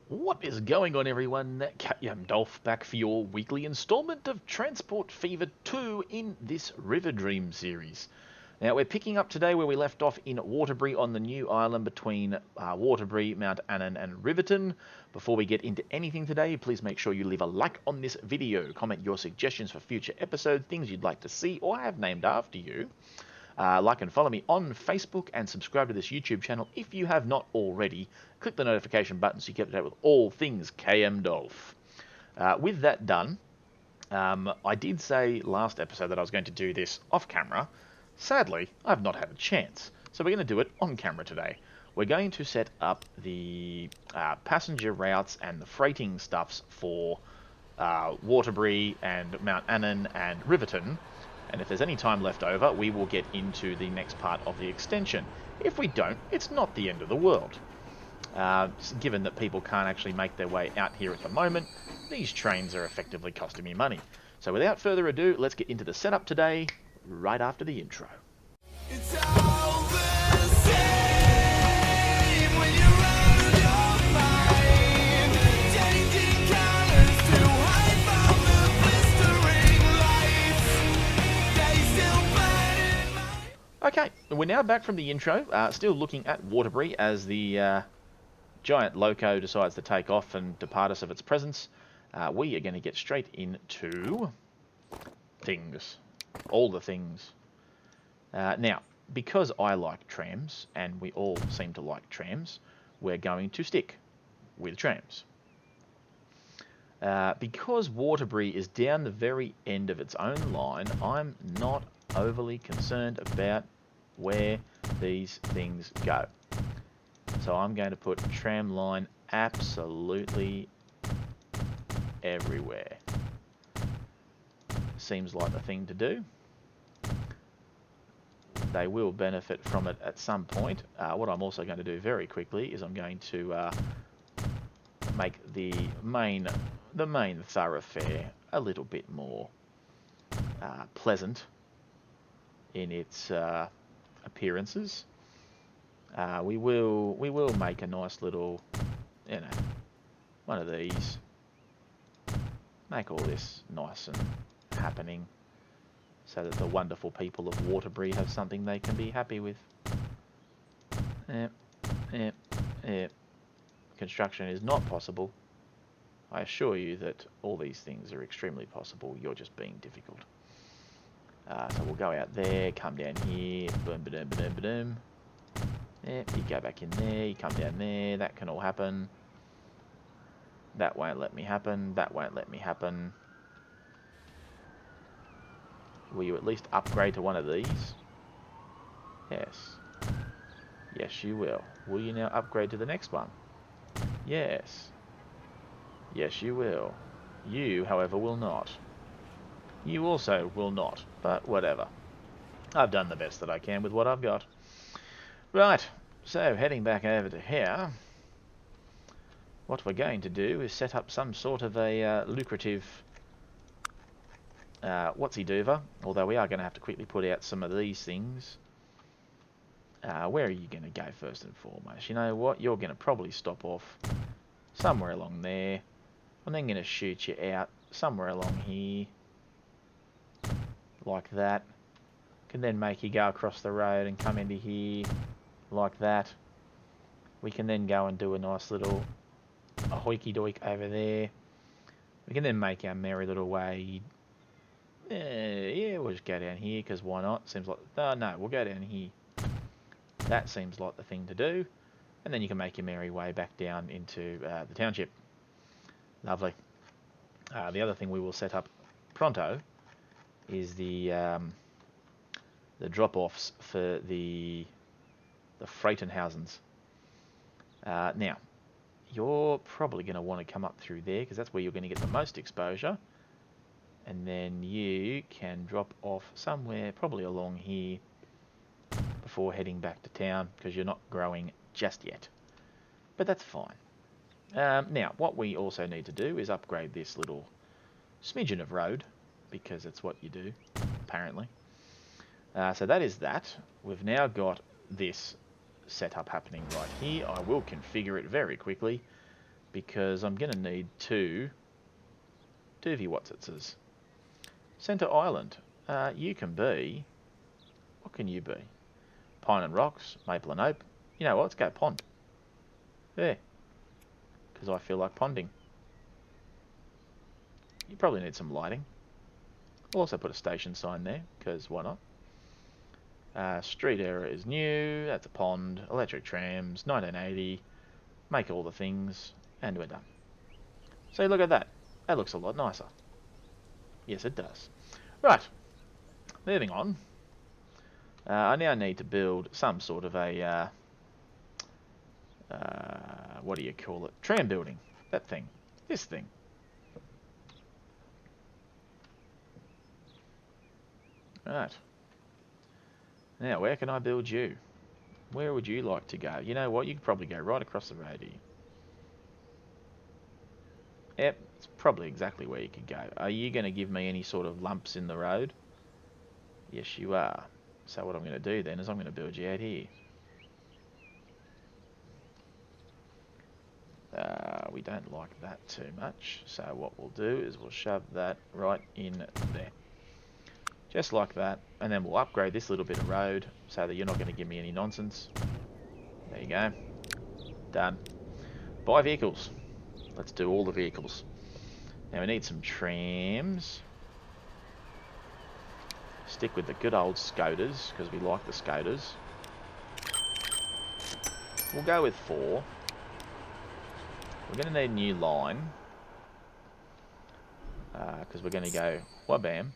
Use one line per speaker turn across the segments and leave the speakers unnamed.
What is going on, everyone? Dolph back for your weekly installment of Transport Fever 2 in this Riverdream series. Now, we're picking up today where we left off in Waterbury on the new island between Waterbury, Mount Annan and Riverton. Before we get into anything today, please make sure you leave a like on this video, comment your suggestions for future episodes, things you'd like to see or have named after you. Like and follow me on Facebook and subscribe to this YouTube channel if you have not already. Click the notification button so you get updated with all things KM Dolph. With that done, I did say last episode that I was going to do this off camera. Sadly, I've not had a chance, so we're going to do it on camera today. We're going to set up the passenger routes and the freighting stuffs for Waterbury and Mount Annan and Riverton. And if there's any time left over, we will get into the next part of the extension. If we don't, it's not the end of the world. Given that people can't actually make their way out here at the moment, these trains are effectively costing me money. So without further ado, let's get into the setup today, right after the intro.
It's all the same when you're out of your mind, changing colors to hide from the blistering lights. They still burn in my...
Okay, we're now back from the intro, still looking at Waterbury as the giant loco decides to take off and depart us of its presence. We are going to get straight into things. All the things. Now, because I like trams, and we all seem to like trams, we're going to stick with trams. Because Waterbury is down the very end of its own line, I'm not overly concerned about where these things go. So I'm going to put tram line absolutely everywhere. Seems like the thing to do. They will benefit from it at some point. What I'm also going to do very quickly is I'm going to make the main thoroughfare a little bit more pleasant in its appearances. We will make a nice little, one of these. Make all this nice and happening, so that the wonderful people of Waterbury have something they can be happy with. Construction is not possible. I assure you that all these things are extremely possible. You're just being difficult. So we'll go out there, come down here, boom, ba-doom, ba-doom, ba-doom. Yeah, you go back in there, you come down there, that can all happen. That won't let me happen, that won't let me happen. Will you at least upgrade to one of these? Yes. Yes, you will. Will you now upgrade to the next one? Yes. Yes, you will. You, however, will not. You also will not, but whatever. I've done the best that I can with what I've got. Right, so heading back over to here, what we're going to do is set up some sort of a lucrative whatsy-doover, although we are going to have to quickly put out some of these things. Where are you going to go first and foremost? You know what, you're going to probably stop off somewhere along there. I'm then going to shoot you out somewhere along here, like that. Can then make you go across the road and come into here, like that. We can then go and do a nice little hoiky-doik over there. We can then make our merry little way. Yeah, we'll just go down here, because why not? Seems like... no, we'll go down here. That seems like the thing to do. And then you can make your merry way back down into the township. Lovely. The other thing we will set up pronto is the drop-offs for the Freightenhausens. Now, you're probably going to want to come up through there, because that's where you're going to get the most exposure. And then you can drop off somewhere, probably along here, before heading back to town, because you're not growing just yet. But that's fine. Now, what we also need to do is upgrade this little smidgen of road, because it's what you do, apparently. So that is that. We've now got this setup happening right here. I will configure it very quickly, because I'm going to need two doovie what's-itses. Centre Island. You can be... What can you be? Pine and rocks, maple and oak. You know what? Let's go pond. There. Because I feel like ponding. You probably need some lighting. We'll also put a station sign there, because why not? Street area is new. That's a pond. Electric trams, 1980. Make all the things, and we're done. So look at that. That looks a lot nicer. Yes, it does. Right. Moving on. I now need to build some sort of a... what do you call it? Tram building. That thing. This thing. Right. Now, where can I build you? Where would you like to go? You know what? You could probably go right across the road here. Yep, it's probably exactly where you could go. Are you going to give me any sort of lumps in the road? Yes, you are. So what I'm going to do then is I'm going to build you out here. We don't like that too much. So what we'll do is we'll shove that right in there. Just like that. And then we'll upgrade this little bit of road so that you're not going to give me any nonsense. There you go. Done. Buy vehicles. Let's do all the vehicles. Now we need some trams. Stick with the good old Scoters because we like the Scoters. We'll go with 4. We're going to need a new line because we're going to go wabam,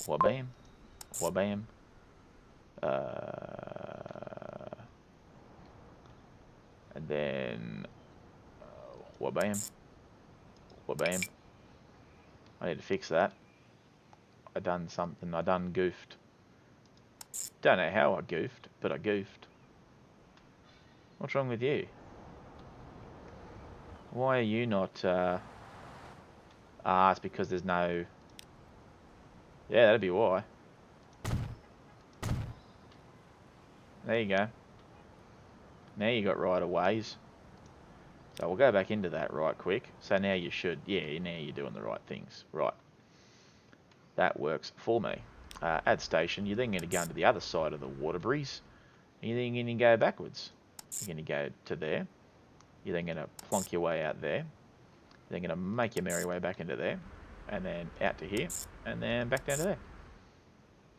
wabam, wabam. And then wabam, wabam. I need to fix that. I done something. I done goofed. Don't know how I goofed, but I goofed. What's wrong with you? Why are you not... it's because there's no... Yeah, that'd be why. There you go. Now you got right of ways. So we'll go back into that right quick. So now you should... Yeah, now you're doing the right things. Right. That works for me. Add station. You're then going to go into the other side of the water breeze. And you're then going to go backwards. You're going to go to there. You're then going to plonk your way out there. You're then going to make your merry way back into there. And then out to here. And then back down to there.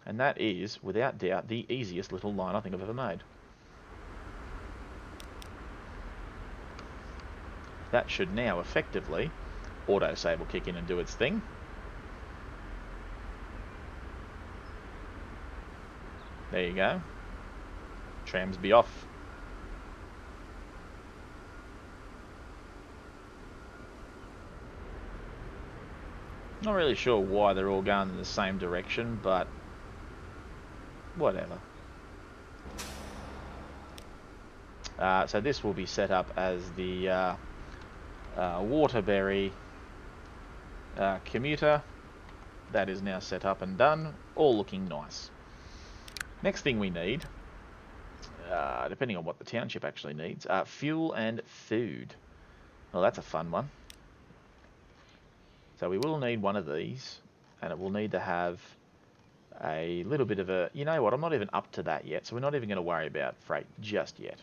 And that is, without doubt, the easiest little line I think I've ever made. That should now effectively autosave will kick in and do its thing. There you go. Trams be off. Not really sure why they're all going in the same direction, but whatever. So this will be set up as the Waterbury commuter. That is now set up and done, all looking nice. Next thing we need, depending on what the township actually needs, fuel and food. Well, that's a fun one. So we will need one of these, and it will need to have a little bit of a... You know what, I'm not even up to that yet, so we're not even going to worry about freight just yet.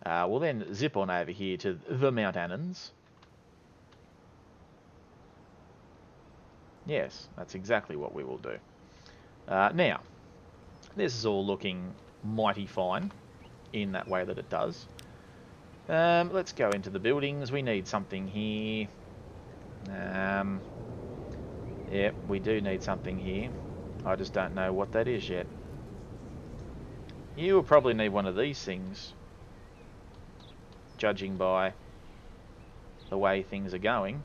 We'll then zip on over here to the Mount Annans. Yes, that's exactly what we will do. Now, this is all looking mighty fine in that way that it does. Let's go into the buildings. We need something here. Yep, we do need something here. I just don't know what that is yet. You will probably need one of these things, judging by the way things are going.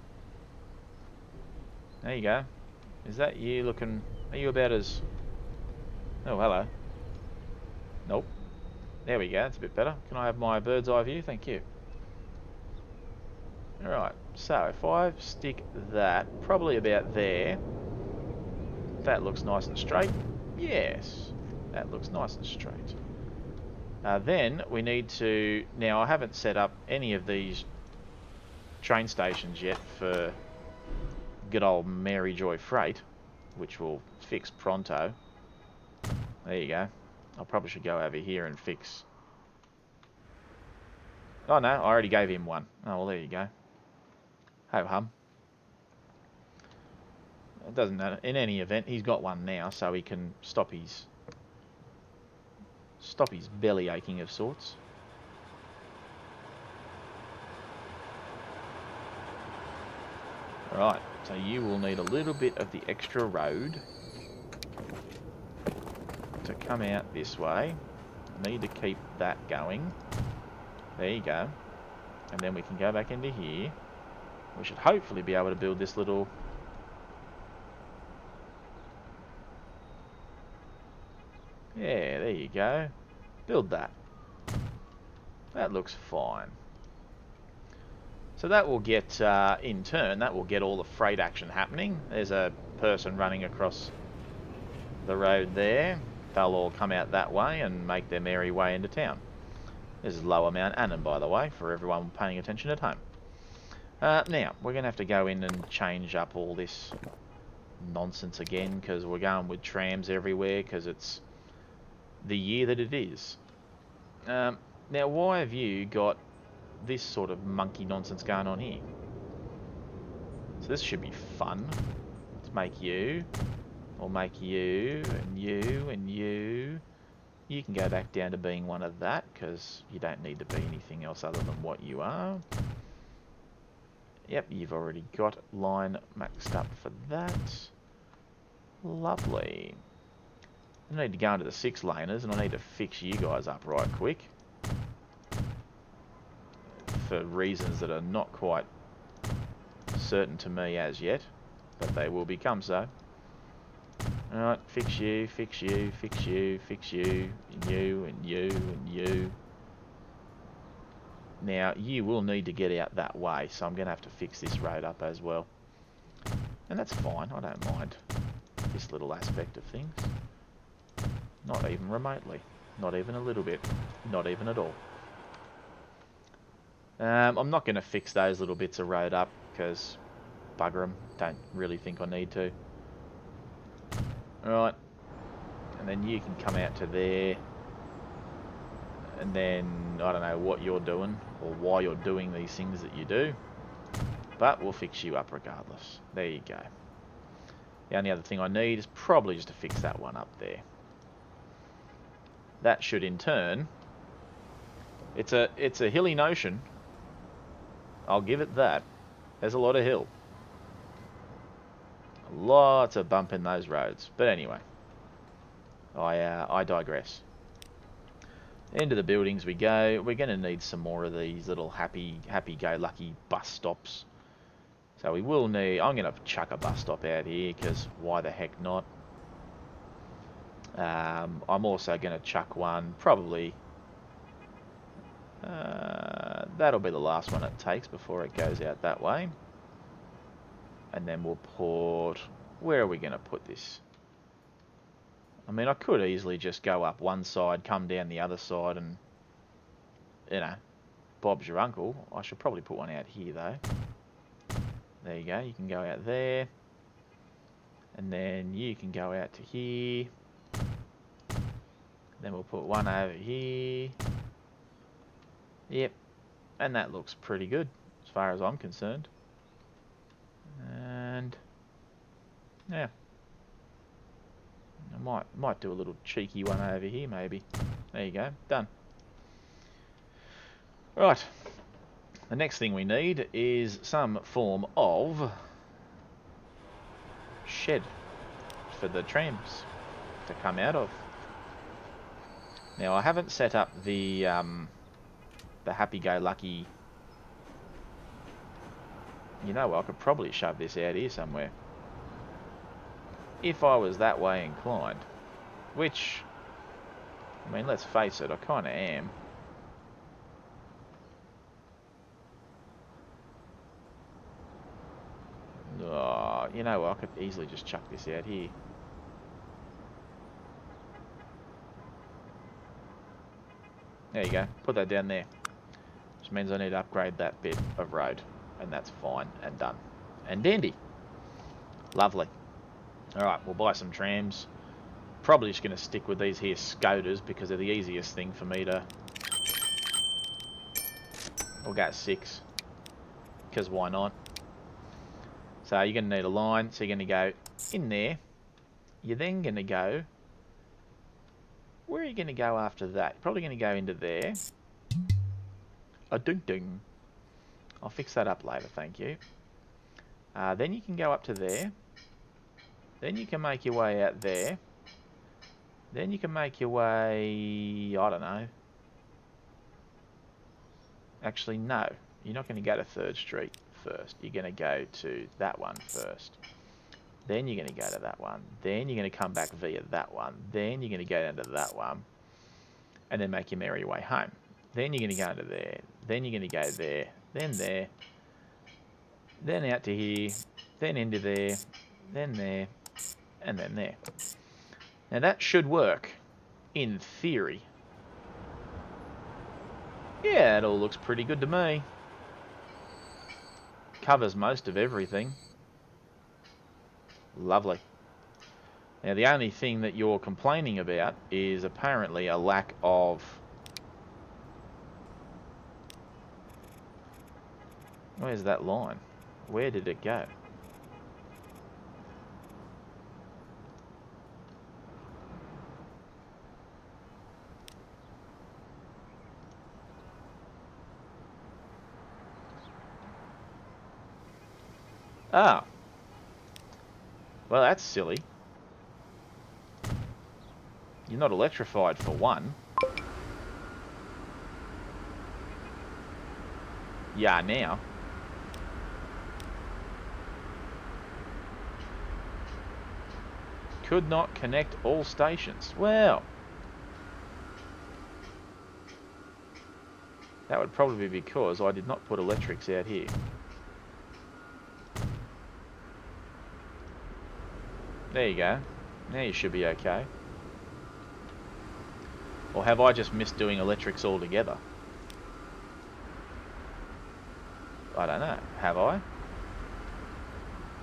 There you go. Is that you looking... Are you about as... Oh, hello. Nope. There we go. That's a bit better. Can I have my bird's eye view? Thank you. Alright. So, if I stick that probably about there... That looks nice and straight. Yes. That looks nice and straight. Then we need to... Now, I haven't set up any of these train stations yet for good old Mary Joy Freight, which we'll fix pronto. There you go. I probably should go over here and fix... Oh no, I already gave him one. Oh, well, there you go. Ho-hum. It doesn't matter. In any event, he's got one now, so he can stop his belly aching of sorts. Right, so you will need a little bit of the extra road to come out this way. Need to keep that going. There you go. And then we can go back into here. We should hopefully be able to build this little... Yeah, there you go. Build that. That looks fine. So that will get, in turn, that will get all the freight action happening. There's a person running across the road there. They'll all come out that way and make their merry way into town. This is Lower Mount Annan, by the way, for everyone paying attention at home. Now, we're going to have to go in and change up all this nonsense again, because we're going with trams everywhere, because it's the year that it is. Now, why have you got this sort of monkey nonsense going on here? So this should be fun. Let's make you. We'll make you, and you, and you. You can go back down to being one of that, because you don't need to be anything else other than what you are. Yep, you've already got line maxed up for that. Lovely. I need to go into the 6-laners, and I need to fix you guys up right quick. For reasons that are not quite certain to me as yet, but they will become so. Alright, fix you, fix you, fix you, fix you, and you, and you, and you. Now, you will need to get out that way, so I'm going to have to fix this road up as well. And that's fine, I don't mind this little aspect of things. Not even remotely. Not even a little bit. Not even at all. I'm not going to fix those little bits of road up, because bugger them. Don't really think I need to. Alright. And then you can come out to there. And then, I don't know what you're doing, or why you're doing these things that you do. But we'll fix you up regardless. There you go. The only other thing I need is probably just to fix that one up there. That should in turn... It's a hilly notion. I'll give it that. There's a lot of hill. Lots of bump in those roads. But anyway, I digress. Into the buildings we go. We're going to need some more of these little happy-go-lucky bus stops. So we will need... I'm going to chuck a bus stop out here, because why the heck not? I'm also going to chuck one, probably... that'll be the last one it takes before it goes out that way. And then we'll put... Where are we going to put this? I mean, I could easily just go up one side, come down the other side, and... You know, Bob's your uncle. I should probably put one out here, though. There you go. You can go out there. And then you can go out to here. Then we'll put one over here. Yep. And that looks pretty good, as far as I'm concerned. And... yeah. I might do a little cheeky one over here, maybe. There you go. Done. Right. The next thing we need is some form of shed for the trams to come out of. Now, I haven't set up the happy-go-lucky... You know what, I could probably shove this out here somewhere. If I was that way inclined. Which, I mean, let's face it, I kind of am. Oh, you know what, I could easily just chuck this out here. There you go. Put that down there. Which means I need to upgrade that bit of road. And that's fine and done. And dandy. Lovely. Alright, we'll buy some trams. Probably just going to stick with these here Scoters because they're the easiest thing for me to... We'll go 6. Because why not? So you're going to need a line. So you're going to go in there. You're then going to go... Where are you going to go after that? You're probably going to go into there. A ding ding. I'll fix that up later, thank you. Then you can go up to there. Then you can make your way out there. Then you can make your way... I don't know. Actually, no. You're not going to go to 3rd Street first. You're going to go to that one first. Then you're going to go to that one. Then you're going to come back via that one. Then you're going to go down to that one. And then make your merry way home. Then you're going to go into there. Then you're going to go there. Then there. Then out to here. Then into there. Then there. And then there. Now that should work. In theory. Yeah, it all looks pretty good to me. Covers most of everything. Lovely. Now the only thing that you're complaining about is apparently a lack of... Where's that line? Where did it go? Ah. Well, that's silly. You're not electrified for one. Yeah, now. Could not connect all stations. Well. That would probably be because I did not put electrics out here. There you go. Now you should be okay. Or have I just missed doing electrics altogether? I don't know. Have I?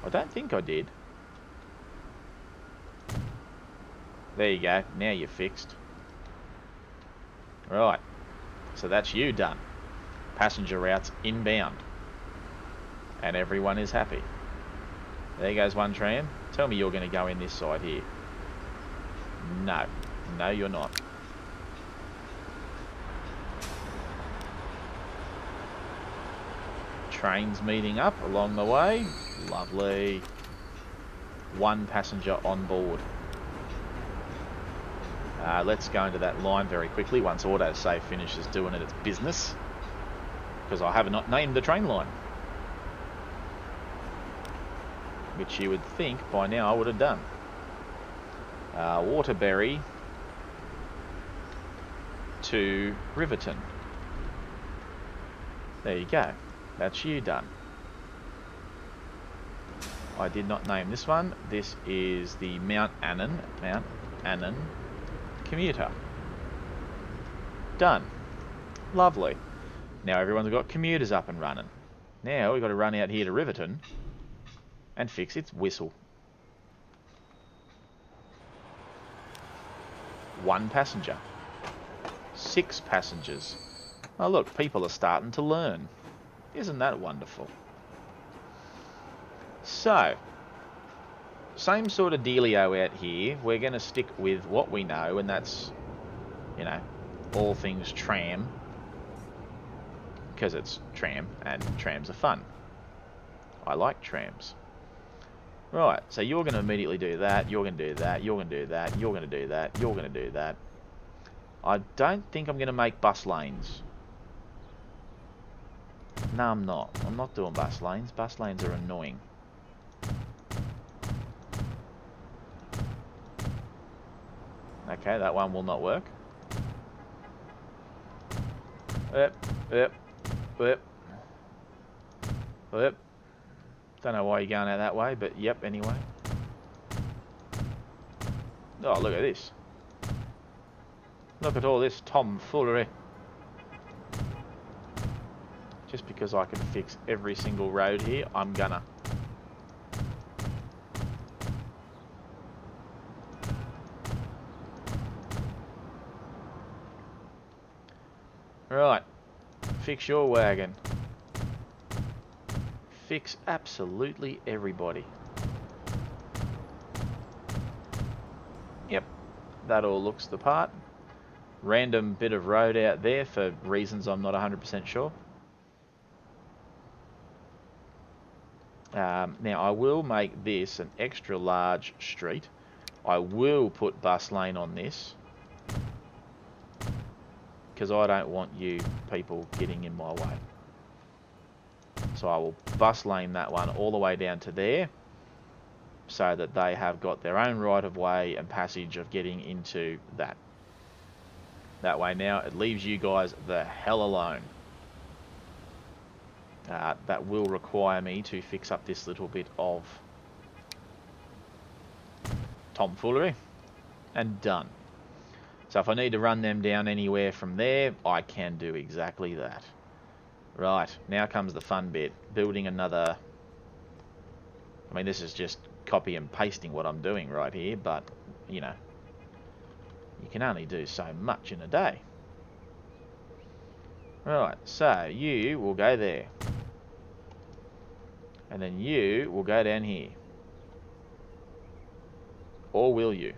I don't think I did. There you go. Now you're fixed. Right. So that's you done. Passenger routes inbound. And everyone is happy. There goes one tram. Tell me you're going to go in this side here. No. No, you're not. Trains meeting up along the way. Lovely. One passenger on board. Let's go into that line very quickly once autosave finishes doing its business. Because I have not named the train line. Which you would think by now I would have done. Waterbury to Riverton. There you go. That's you done. I did not name this one. This is the Mount Annan commuter. Done. Lovely. Now everyone's got commuters up and running. Now we've got to run out here to Riverton and fix its whistle. One passenger. 6 passengers. Oh look, people are starting to learn. Isn't that wonderful? So, same sort of dealio out here. We're going to stick with what we know, and that's, you know, all things tram. Because it's tram, and trams are fun. I like trams. Right, so you're going to immediately do that, you're going to do that, you're going to do that, you're going to do that, you're going to do that. I don't think I'm going to make bus lanes. No, I'm not. I'm not doing bus lanes. Bus lanes are annoying. Okay, that one will not work. Yep. Don't know why you're going out that way, but yep, anyway. Oh, look at this. Look at all this tomfoolery. Just because I can fix every single road here, I'm gonna. Right. Fix your wagon. Fix absolutely everybody. Yep. That all looks the part. Random bit of road out there for reasons I'm not 100% sure. Now, I will make this an extra large street. I will put bus lane on this, because I don't want you people getting in my way. So I will bus lane that one all the way down to there, so that they have got their own right of way and passage of getting into that. That way now it leaves you guys the hell alone. That will require me to fix up this little bit of tomfoolery, and done. So if I need to run them down anywhere from there, I can do exactly that. Right, now comes the fun bit. Building another... I mean, this is just copy and pasting what I'm doing right here, but, you know, you can only do so much in a day. Right, so you will go there. And then you will go down here. Or will you?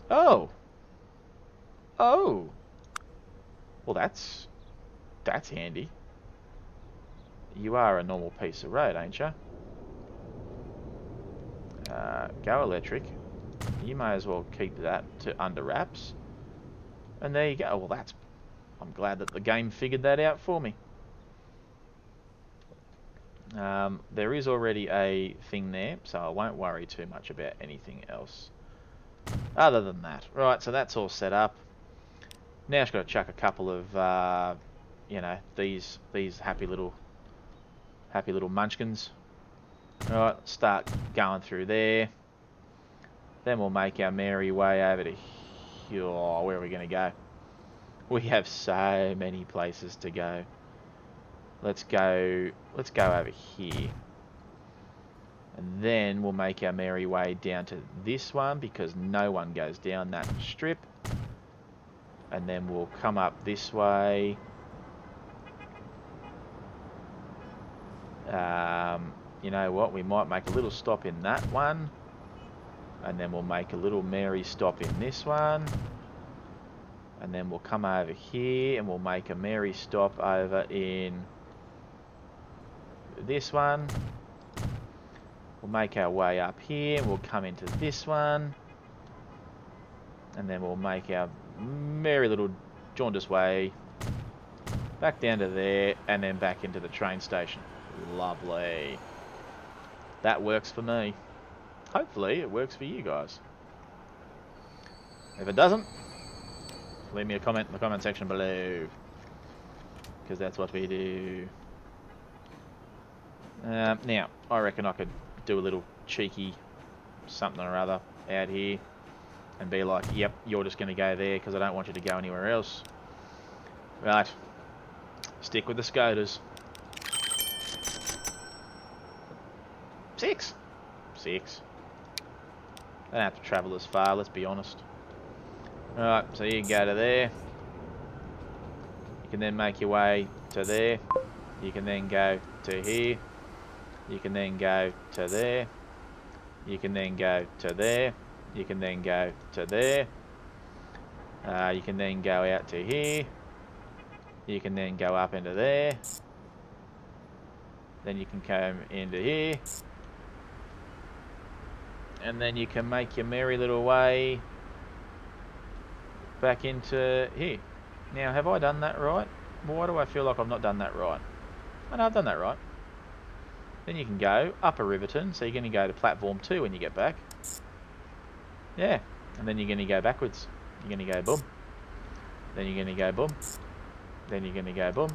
Oh! Oh! Well, that's handy. You are a normal piece of road, ain't you? Go electric. You may as well keep that to under wraps. And there you go. Well, that's... I'm glad that the game figured that out for me. There is already a thing there, so I won't worry too much about anything else other than that. Right, so that's all set up. Now I've got to chuck a couple of, you know, these happy little munchkins. Right, start going through there. Then we'll make our merry way over to here. Oh, where are we going to go? We have so many places to go. Let's go over here. And then we'll make our merry way down to this one, because no one goes down that strip. And then we'll come up this way. You know what? We might make a little stop in that one. And then we'll make a little merry stop in this one. And then we'll come over here and we'll make a merry stop over in this one. We'll make our way up here and we'll come into this one. And then we'll make our merry little jaundice way back down to there and then back into the train station. Lovely. That works for me. Hopefully it works for you guys. If it doesn't, leave me a comment in the comment section below, because that's what we do. Now, I reckon I could do a little cheeky something or other out here and be like, yep, you're just going to go there because I don't want you to go anywhere else. Right. Stick with the Scooters. 6. Don't have to travel as far, let's be honest. Alright, so you can go to there. You can then make your way to there. You can then go to here. You can then go to there. You can then go to there. You can then go to there. You can then go out to here. You can then go up into there. Then you can come into here. And then you can make your merry little way back into here. Now, have I done that right? Well, why do I feel like I've not done that right? I know I've done that right. Then you can go Upper Riverton, so you're going to go to platform 2 when you get back. Yeah, and then you're going to go backwards. You're going to go boom. Then you're going to go boom. Then you're going to go boom.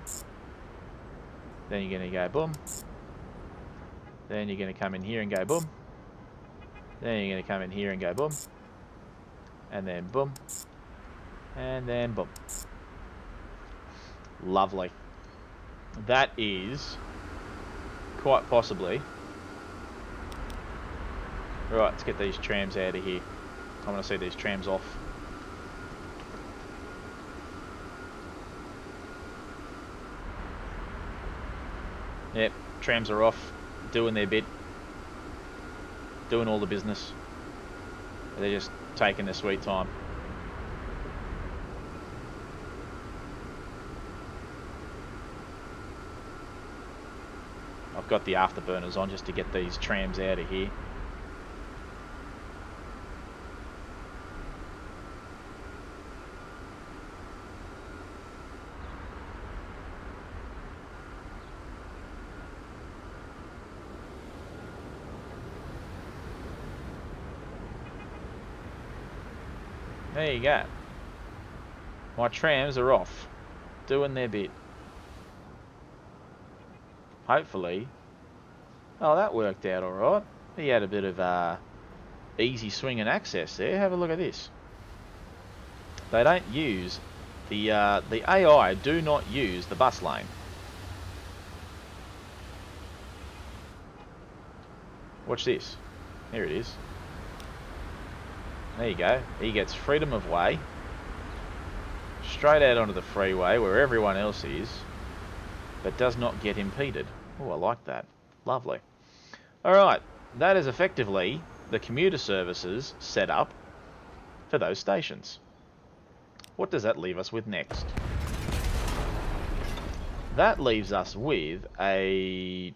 Then you're going to go boom. Then you're going to come in here and go boom. Then you're going to come in here and go boom. And then boom. And then boom. Lovely. That is quite possibly... Right, let's get these trams out of here. I want to see these trams off. Yep, trams are off, doing their bit, doing all the business. They're just taking their sweet time. I've got the afterburners on just to get these trams out of here. There you go. My trams are off, doing their bit. Hopefully. Oh, that worked out alright. He had a bit of easy swing and access there. Have a look at this. They don't use the AI do not use the bus lane. Watch this. Here it is. There you go. He gets freedom of way. Straight out onto the freeway where everyone else is. But does not get impeded. Oh, I like that. Lovely. Alright. That is effectively the commuter services set up for those stations. What does that leave us with next? That leaves us with a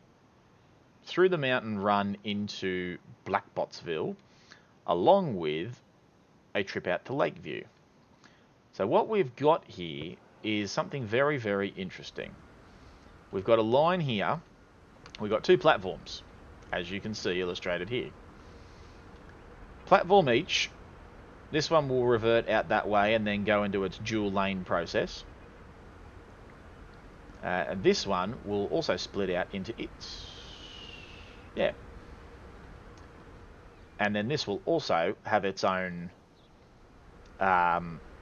through the mountain run into Blackbotsville, along with a trip out to Lakeview. So what we've got here is something very, very interesting. We've got a line here. We've got two platforms, as you can see illustrated here. Platform each. This one will revert out that way and then go into its dual lane process. And this one will also split out into its... Yeah. And then this will also have its own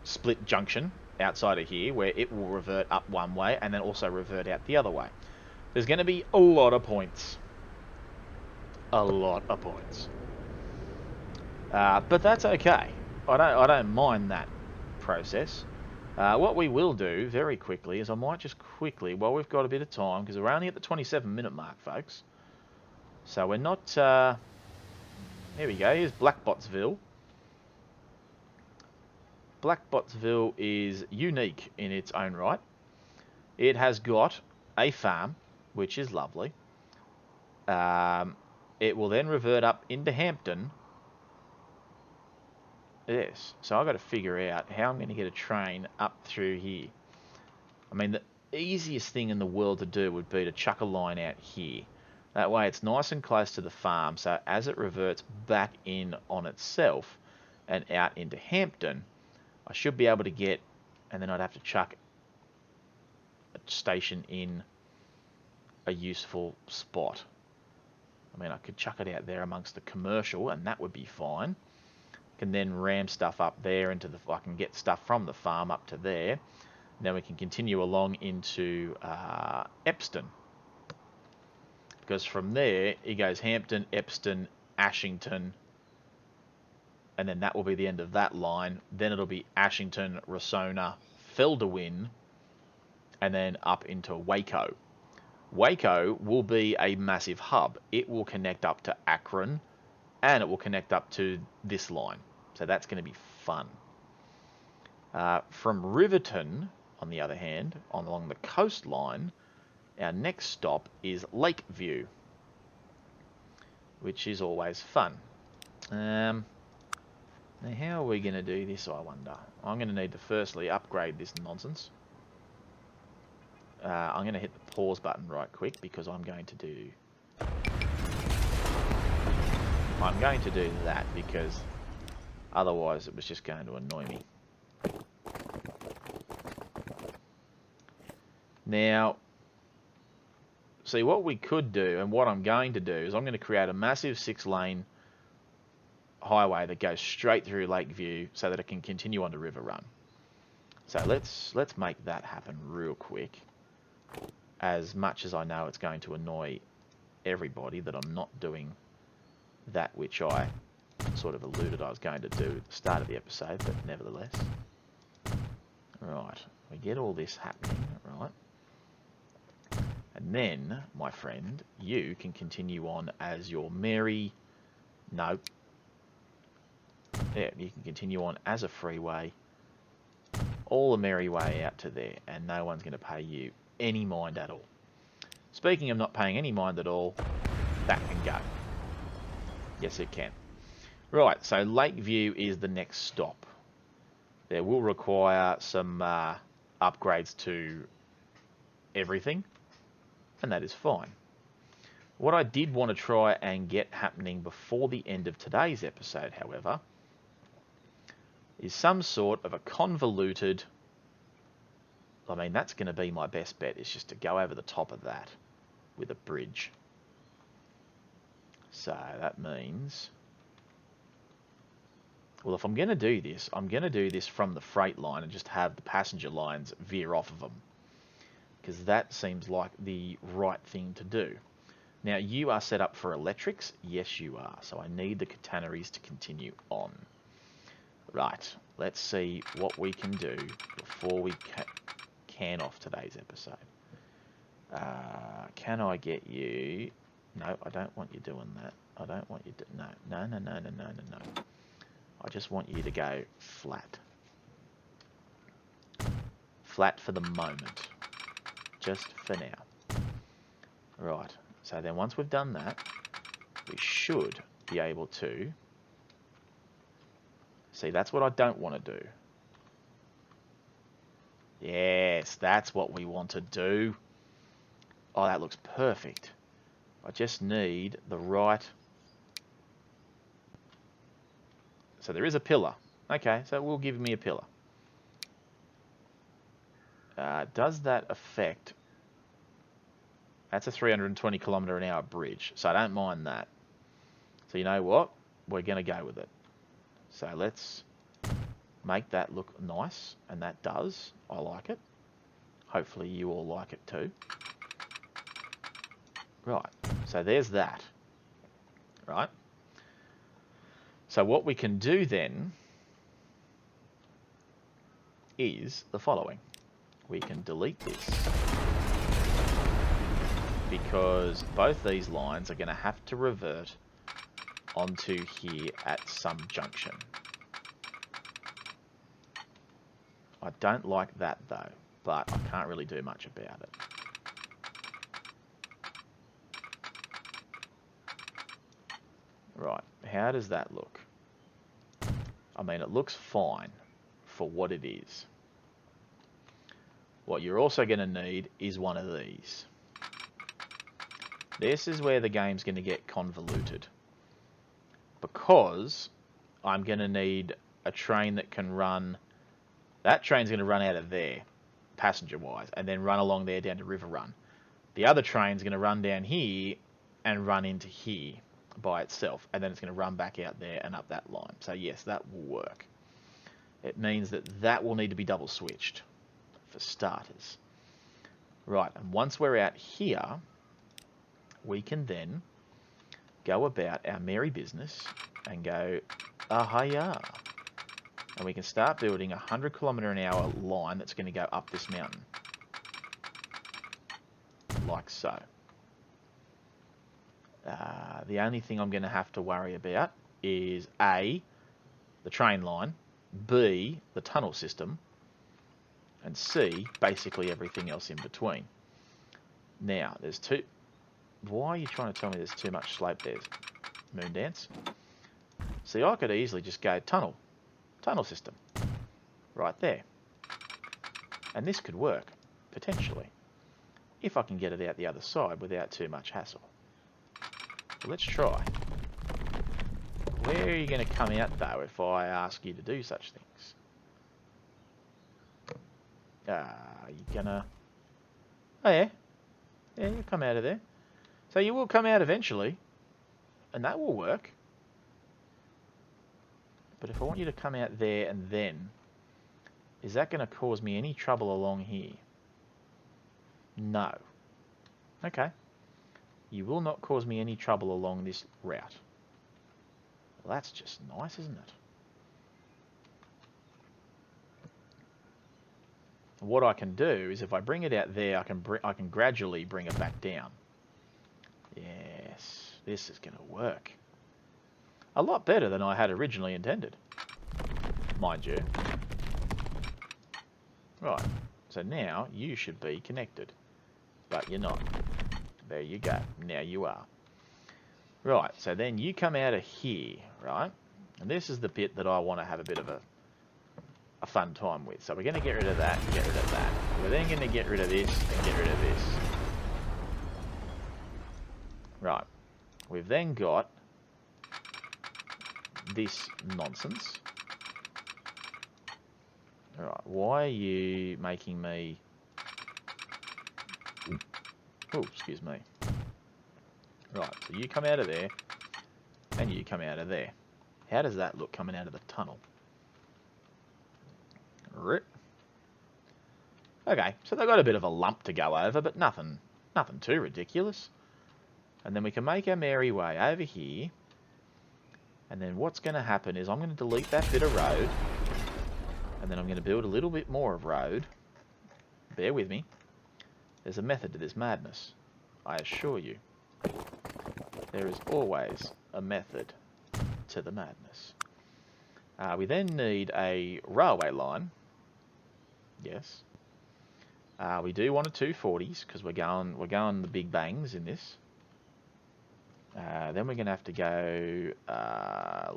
split junction outside of here where it will revert up one way and then also revert out the other way. There's going to be a lot of points. A lot of points. But that's okay. I don't mind that process. What we will do very quickly is I might just quickly, while we've got a bit of time, because we're only at the 27-minute mark, folks. So we're not... here we go. Here's Blackbotsville. Blackbotsville is unique in its own right. It has got a farm, which is lovely. It will then revert up into Hampton. Yes, so I've got to figure out how I'm going to get a train up through here. I mean, the easiest thing in the world to do would be to chuck a line out here. That way it's nice and close to the farm, so as it reverts back in on itself and out into Hampton, I should be able to get, and then I'd have to chuck a station in a useful spot. I mean, I could chuck it out there amongst the commercial, and that would be fine. Can then ram stuff up there into the... I can get stuff from the farm up to there. Then we can continue along into Epston. Because from there, it goes Hampton, Epston, Ashington, and then that will be the end of that line. Then it'll be Ashington, Rosona, Felderwin, and then up into Waco. Waco will be a massive hub. It will connect up to Akron, and it will connect up to this line. So that's going to be fun. From Riverton, on the other hand, along the coastline, our next stop is Lakeview, which is always fun. Now, how are we going to do this, I wonder? I'm going to need to firstly upgrade this nonsense. I'm going to hit the pause button right quick because I'm going to do that because otherwise it was just going to annoy me. Now, see what we could do, and what I'm going to do, is I'm going to create a massive 6-lane highway that goes straight through Lakeview so that it can continue on to River Run. So let's make that happen real quick. As much as I know it's going to annoy everybody that I'm not doing that which I sort of alluded I was going to do at the start of the episode, but nevertheless. Right, we get all this happening, right? And then, my friend, you can continue on as your merry... No. Yeah, you can continue on as a freeway, all the merry way out to there, and no one's going to pay you any mind at all. Speaking of not paying any mind at all, that can go. Yes, it can. Right, so Lakeview is the next stop. There will require some upgrades to everything, and that is fine. What I did want to try and get happening before the end of today's episode, however, is some sort of a convoluted... I mean, that's going to be my best bet, is just to go over the top of that with a bridge. So that means... Well, if I'm going to do this, I'm going to do this from the freight line and just have the passenger lines veer off of them, because that seems like the right thing to do. Now, you are set up for electrics. Yes, you are. So I need the catenaries to continue on. Right, let's see what we can do before we can off today's episode. Can I get you... No, I don't want you doing that. I don't want you to... No. I just want you to go flat. Flat for the moment. Just for now. Right, so then once we've done that, we should be able to... See, that's what I don't want to do. Yes, that's what we want to do. Oh, that looks perfect. I just need the right... So there is a pillar. Okay, so it will give me a pillar. Does that affect... That's a 320 kilometre an hour bridge, so I don't mind that. So you know what? We're going to go with it. So let's make that look nice, and that does. I like it. Hopefully you all like it too. Right, so there's that. Right. So what we can do then is the following. We can delete this, because both these lines are going to have to revert onto here at some junction. I don't like that though, but I can't really do much about it. Right, how does that look? I mean, it looks fine for what it is. What you're also going to need is one of these. This is where the game's going to get convoluted, because I'm going to need a train that can run... That train's going to run out of there, passenger-wise, and then run along there down to River Run. The other train's going to run down here and run into here by itself, and then it's going to run back out there and up that line. So yes, that will work. It means that that will need to be double switched for starters. Right, and once we're out here, we can then go about our merry business and go, ahaya. And we can start building a 100 kilometre an hour line that's going to go up this mountain. Like so. The only thing I'm going to have to worry about is A, the train line, B, the tunnel system, and C, basically everything else in between. Now, there's two... Why are you trying to tell me there's too much slope there, Moondance? See, I could easily just go tunnel system, right there. And this could work, potentially, if I can get it out the other side without too much hassle. Let's try. Where are you going to come out, though, if I ask you to do such things? Are you going to... Oh, yeah. Yeah, you'll come out of there. So you will come out eventually, and that will work. But if I want you to come out there and then Is that going to cause me any trouble along here? No. Okay. You will not cause me any trouble along this route. Well, that's just nice, isn't it? What I can do is if I bring it out there, I can gradually bring it back down. Yes, this is going to work. A lot better than I had originally intended, mind you. Right, so now you should be connected, but you're not. There you go, now you are. Right, so then you come out of here, right? And this is the bit that I want to have a bit of a fun time with. So we're going to get rid of that, get rid of that. We're then going to get rid of this and get rid of this. Right, we've then got this nonsense. Alright, why are you making me... Oh, excuse me. Right, so you come out of there, and you come out of there. How does that look coming out of the tunnel? Rip. Okay, so they've got a bit of a lump to go over, but nothing too ridiculous. And then we can make our merry way over here. And then what's going to happen is I'm going to delete that bit of road. And then I'm going to build a little bit more of road. Bear with me. There's a method to this madness, I assure you. There is always a method to the madness. We then need a railway line. Yes. We do want a 240s because we're going the big bangs in this. Then we're going to have to go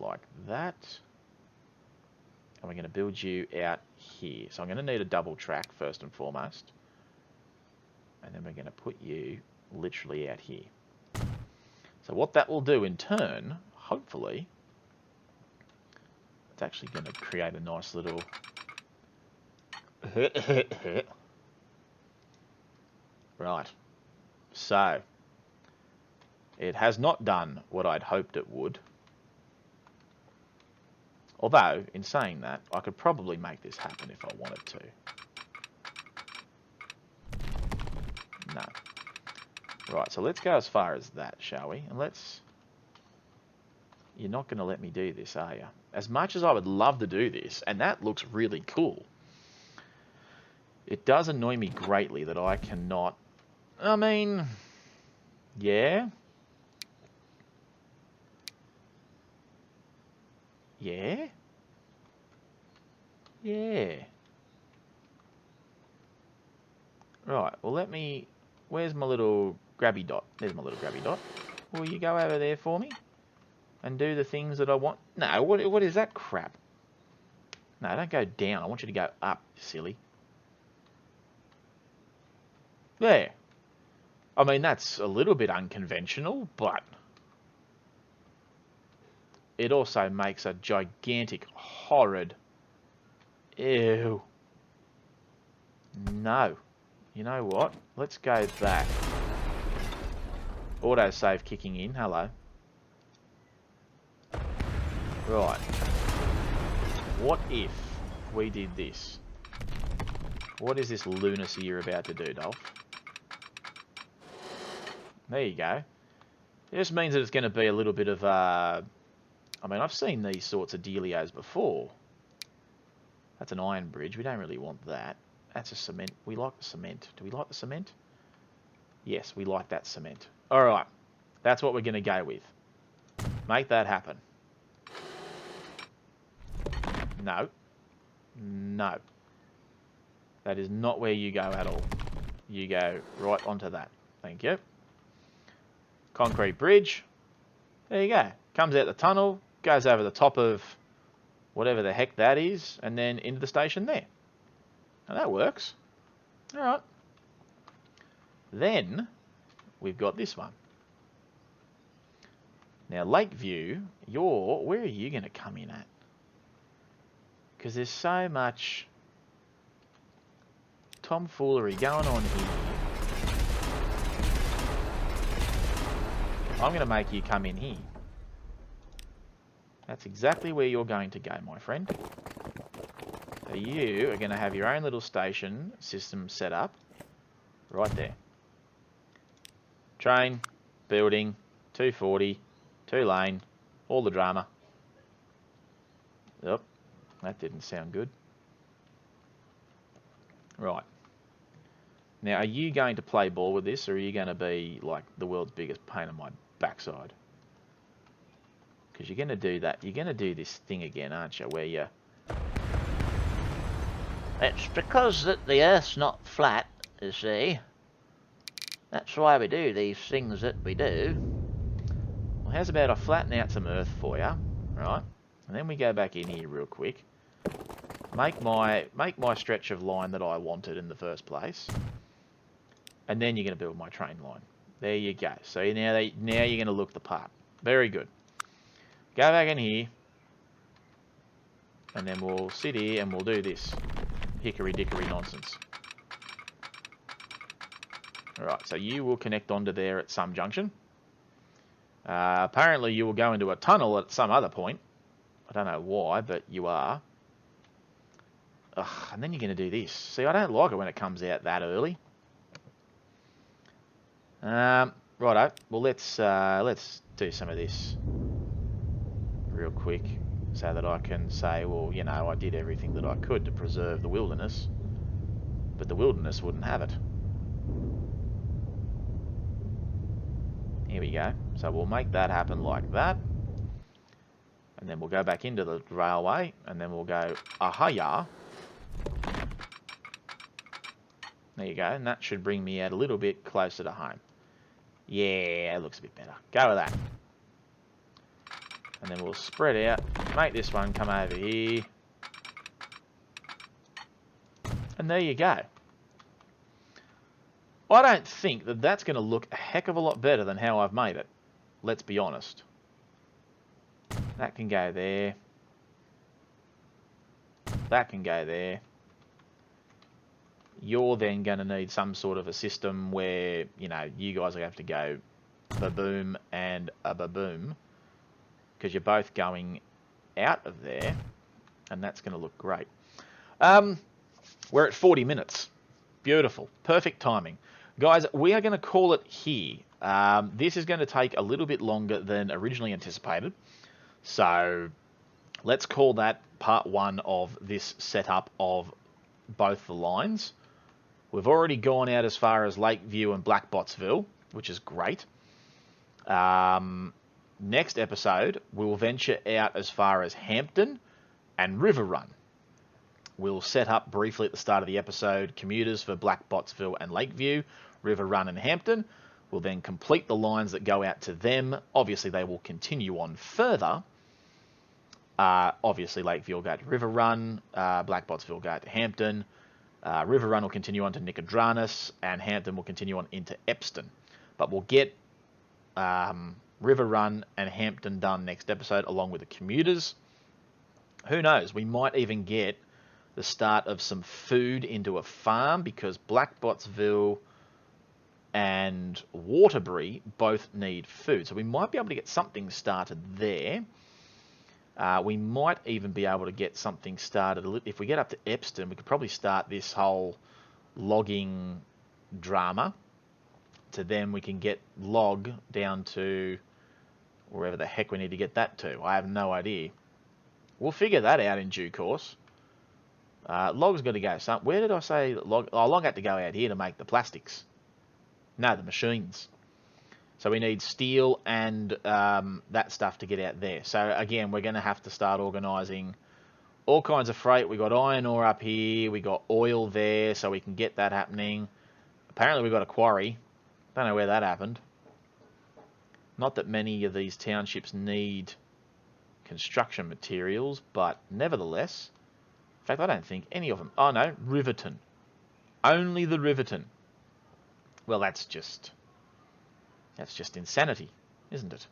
like that. And we're going to build you out here. So I'm going to need a double track first and foremost. And then we're going to put you literally out here. So what that will do in turn, hopefully, it's actually going to create a nice little... Right. So, it has not done what I'd hoped it would. Although, in saying that, I could probably make this happen if I wanted to. No. Right, so let's go as far as that, shall we? And let's... You're not going to let me do this, are you? As much as I would love to do this, and that looks really cool, it does annoy me greatly that I cannot... I mean... Yeah? Yeah? Yeah. Right, well let me... Where's my little grabby dot? There's my little grabby dot. Will you go over there for me? And do the things that I want? No, what is that crap? No, don't go down. I want you to go up, silly. There. I mean, that's a little bit unconventional, but... It also makes a gigantic, horrid... Ew. No. You know what? Let's go back. Autosave kicking in. Hello. Right. What if we did this? What is this lunacy you're about to do, Dolph? There you go. It just means that it's going to be a little bit of... I mean, I've seen these sorts of dealios before. That's an iron bridge. We don't really want that. That's a cement. We like the cement. Do we like the cement? Yes, we like that cement. Alright. That's what we're going to go with. Make that happen. No. No. That is not where you go at all. You go right onto that. Thank you. Concrete bridge. There you go. Comes out the tunnel, goes over the top of whatever the heck that is, and then into the station there. And that works. Alright. Then, we've got this one. Now, Lakeview, where are you going to come in at? Because there's so much tomfoolery going on here. I'm going to make you come in here. That's exactly where you're going to go, my friend. So you are going to have your own little station system set up right there. Train, building, 240, 2-lane, all the drama. Yep, that didn't sound good. Right. Now, are you going to play ball with this, or are you going to be like the world's biggest pain in my backside? Because you're going to do that. You're going to do this thing again, aren't you? Where you...
It's because that the Earth's not flat, you see. That's why we do these things that we do.
Well, how's about I flatten out some earth for you, right? And then we go back in here real quick. Make my stretch of line that I wanted in the first place. And then you're going to build my train line. There you go. So now you're going to look the part. Very good. Go back in here. And then we'll sit here and we'll do this. Hickory dickory nonsense. Alright, so you will connect onto there at some junction. Apparently you will go into a tunnel at some other point. I don't know why, but you are. Ugh, and then you're going to do this. See, I don't like it when it comes out that early. Righto. Well, let's do some of this real quick so that I can say, well, you know, I did everything that I could to preserve the wilderness, but the wilderness wouldn't have it. Here we go. So we'll make that happen like that. And then we'll go back into the railway, and then we'll go, ahaya. There you go, and that should bring me out a little bit closer to home. Yeah, it looks a bit better. Go with that. And then we'll spread out, make this one come over here. And there you go. I don't think that that's going to look a heck of a lot better than how I've made it. Let's be honest. That can go there. That can go there. You're then going to need some sort of a system where, you know, you guys are going to have to go ba-boom and a ba-boom, because you're both going out of there, and that's going to look great. We're at 40 minutes. Beautiful. Perfect timing. Guys, we are going to call it here. This is going to take a little bit longer than originally anticipated. So let's call that part one of this setup of both the lines. We've already gone out as far as Lakeview and Blackbottsville, which is great. Next episode, we'll venture out as far as Hampton and River Run. We'll set up briefly at the start of the episode commuters for Blackbottsville and Lakeview, River Run and Hampton. We'll then complete the lines that go out to them. Obviously, they will continue on further. Obviously, Lakeview will go to River Run, Blackbottsville will go to Hampton, River Run will continue on to Nicodranus, and Hampton will continue on into Epston. But we'll get River Run and Hampton done next episode, along with the commuters. Who knows? We might even get the start of some food into a farm, because Blackbottsville and Waterbury both need food. So we might be able to get something started there. We might even be able to get something started. If we get up to Epston, we could probably start this whole logging drama. To then we can get log down to wherever the heck we need to get that to. I have no idea. We'll figure that out in due course. Log's got to go some. Where did I say that log? Oh, log had to go out here to make the plastics. No, the machines. So we need steel and that stuff to get out there. So again, we're going to have to start organising all kinds of freight. We got iron ore up here. We got oil there, so we can get that happening. Apparently we got a quarry. Don't know where that happened. Not that many of these townships need construction materials, but nevertheless. In fact, I don't think any of them. Oh no, Riverton. Only the Riverton. Well, that's just insanity, isn't it?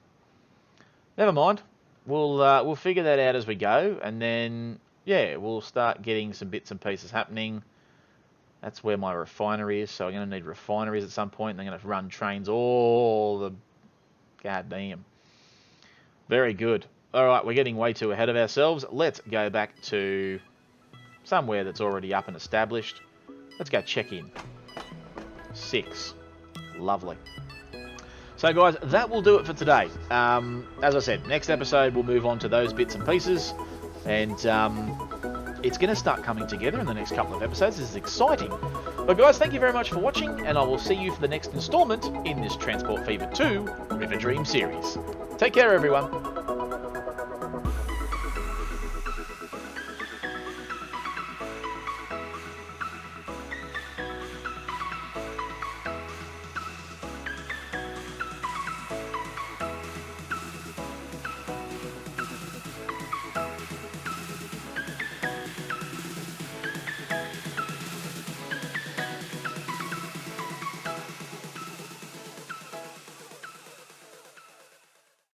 Never mind. We'll figure that out as we go, and then yeah, we'll start getting some bits and pieces happening. That's where my refinery is, so I'm going to need refineries at some point, and I'm going to run trains all the goddamn. Very good. All right, we're getting way too ahead of ourselves. Let's go back to somewhere that's already up and established. Let's go check in. 6. Lovely. So guys, that will do it for today. As I said, next episode we'll move on to those bits and pieces, and it's going to start coming together in the next couple of episodes. This is exciting. But guys, thank you very much for watching, and I will see you for the next instalment in this Transport Fever 2 Riverdream series. Take care, everyone.